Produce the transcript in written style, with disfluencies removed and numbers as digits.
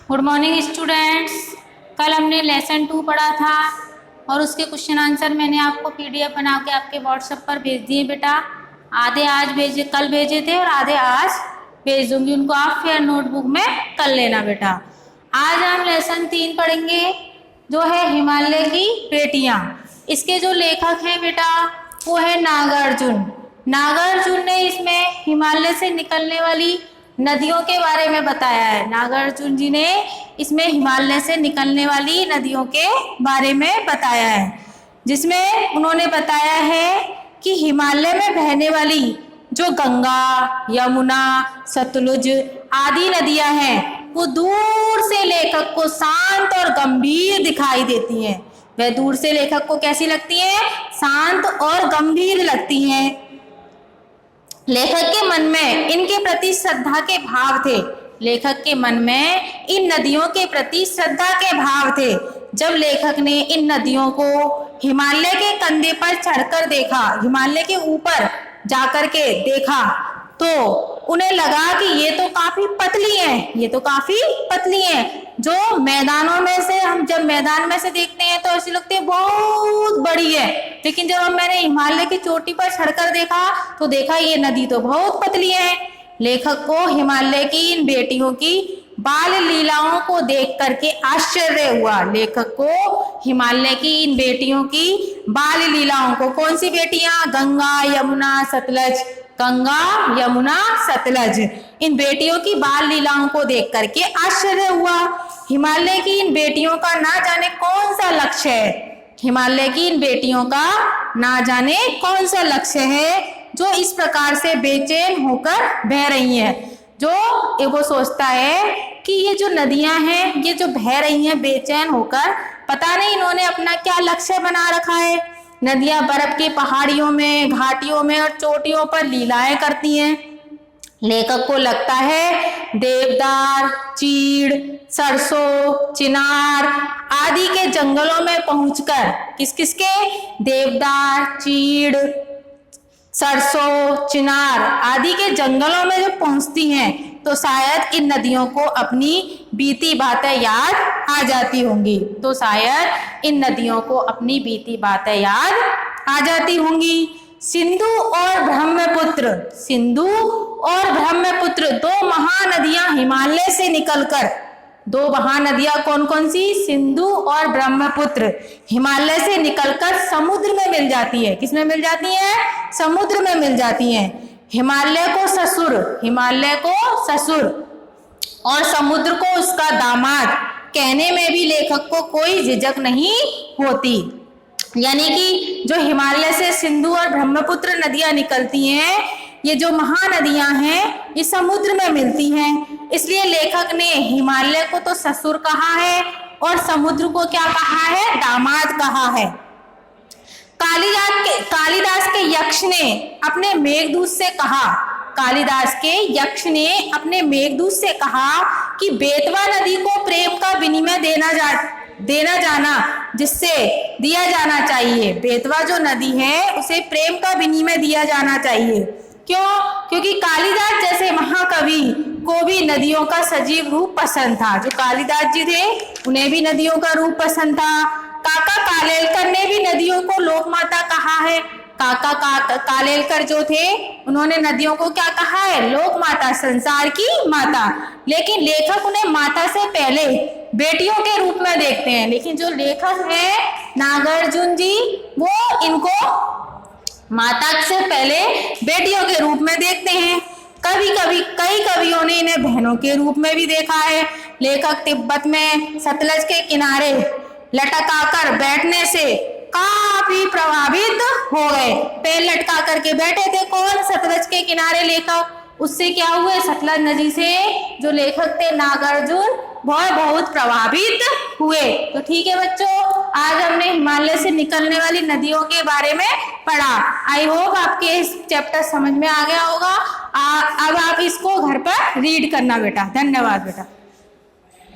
Good morning students. कल हमने lesson 2 पढ़ा था और उसके क्वेश्चन आंसर मैंने आपको पीडीएफ बना के आपके व्हाट्सएप पर भेज दिए बेटा। आधे आज भेजे, कल भेजे थे और आधे आज भेज दूंगी। उनको आप फिर नोटबुक में कर लेना बेटा। आज हम लेसन 3 पढ़ेंगे जो है हिमालय की बेटियां। इसके जो लेखक हैं बेटा वो है नागार्जुन। नागार्जुन ने इसमें हिमालय से निकलने वाली नदियों के बारे में बताया है। नागार्जुन जी ने इसमें हिमालय से निकलने वाली नदियों के बारे में बताया है, जिसमें उन्होंने बताया है कि हिमालय में बहने वाली जो गंगा, यमुना, सतलुज आदि नदियां हैं वो दूर से लेखक को शांत और गंभीर दिखाई देती हैं। वह दूर से लेखक को कैसी लगती हैं? शांत और गंभीर लगती हैं। लेखक के मन में इनके प्रति श्रद्धा के भाव थे। लेखक के मन में इन नदियों के प्रति श्रद्धा के भाव थे। जब लेखक ने इन नदियों को हिमालय के कंधे पर चढ़कर देखा, हिमालय के ऊपर जाकर के देखा, तो उन्हें लगा कि ये तो काफी पतली हैं, ये तो काफी पतली हैं। जो मैदानों में से हम जब मैदान में से देखते हैं तो ऐसी लगती है बहुत बड़ी है, लेकिन जब मैंने हिमालय की चोटी पर चढ़कर देखा तो देखा ये नदी तो बहुत पतली है। लेखक को हिमालय की इन बेटियों की बाल लीलाओं को देख करके आश्चर्य हुआ। लेखक को हिमालय की इन बेटियों की बाल लीलाओं को, कौन सी बेटियां? गंगा, यमुना, सतलज, गंगा, यमुना, सतलज, इन बेटियों की बाल लीलाओं को देख करके आश्चर्य हुआ। हिमालय की इन बेटियों का ना जाने कौन सा लक्ष्य है। हिमालय की इन बेटियों का ना जाने कौन सा लक्ष्य है जो इस प्रकार से बेचैन होकर बह रही हैं। जो वो सोचता है कि ये जो नदियां हैं ये जो बह रही हैं बेचैन होकर, पता नहीं इन्होंने अपना क्या लक्ष्य बना रखा है। नदियां बर्फ की पहाड़ियों में, घाटियों में और चोटियों पर लीलाएं करती हैं। लेखक को लगता है देवदार, चीड़, सरसों, चिनार आदि के जंगलों में पहुंचकर, किस किस के? देवदार, चीड़, सरसों, चिनार आदि के जंगलों में जब पहुंचती हैं तो शायद इन नदियों को अपनी बीती बातें याद आ जाती होंगी। तो शायद इन नदियों को अपनी बीती बातें याद आ जाती होंगी। सिंधु और ब्रह्मपुत्र, सिंधु और ब्रह्मपुत्र दो महानदियां हिमालय से निकलकर, दो महानदियां कौन कौन सी? सिंधु और ब्रह्मपुत्र हिमालय से निकलकर समुद्र में मिल जाती है। किसमें मिल जाती है? समुद्र में मिल जाती हैं। हिमालय को ससुर, हिमालय को ससुर और समुद्र को उसका दामाद कहने में भी लेखक को कोई झिझक नहीं होती। यानी कि जो हिमालय से सिंधु और ब्रह्मपुत्र नदियां निकलती हैं, ये जो महानदियां हैं ये समुद्र में मिलती हैं। इसलिए लेखक ने हिमालय को तो ससुर कहा है और समुद्र को क्या कहा है? दामाद कहा है। कालिदास के यक्ष ने अपने मेघदूत से कहा, कालिदास के यक्ष ने अपने मेघदूत से कहा कि बेतवा नदी को प्रेम का विनिमय देना जाना जिससे दिया जाना चाहिए। बेतवा जो नदी है उसे प्रेम का विनिमय दिया जाना चाहिए। क्यों? क्योंकि कालिदास जैसे महाकवि को भी नदियों का सजीव रूप पसंद था। जो कालिदास जी थे उन्हें भी नदियों का रूप पसंद था। काका कालेलकर ने भी नदियों को लोकमाता कहा है। काका कालेलकर जो थे उन्होंने नदियों को क्या कहा है? लोकमाता, संसार की माता। लेकिन लेखक उन्हें माता से पहले बेटियों के रूप में देखते हैं। लेकिन जो लेखक है नागार्जुन जी वो इनको माता से पहले बेटियों के रूप में देखते हैं। कई कवियों ने इन्हें बहनों के रूप में भी देखा है। लेखक तिब्बत में सतलज के किनारे लटकाकर बैठने से काफी प्रभावित हो गए। पैर लटका करके बैठे थे कौन? सतलज के किनारे लेखक। उससे क्या हुए? सतलज नदी से जो लेखक थे नागार्जुन वह बहुत प्रभावित हुए। तो ठीक है बच्चों, आज हमने हिमालय से निकलने वाली नदियों के बारे में पढ़ा। आई होप आपके इस चैप्टर समझ में आ गया होगा। अब आप इसको घर पर रीड करना बेटा। धन्यवाद बेटा।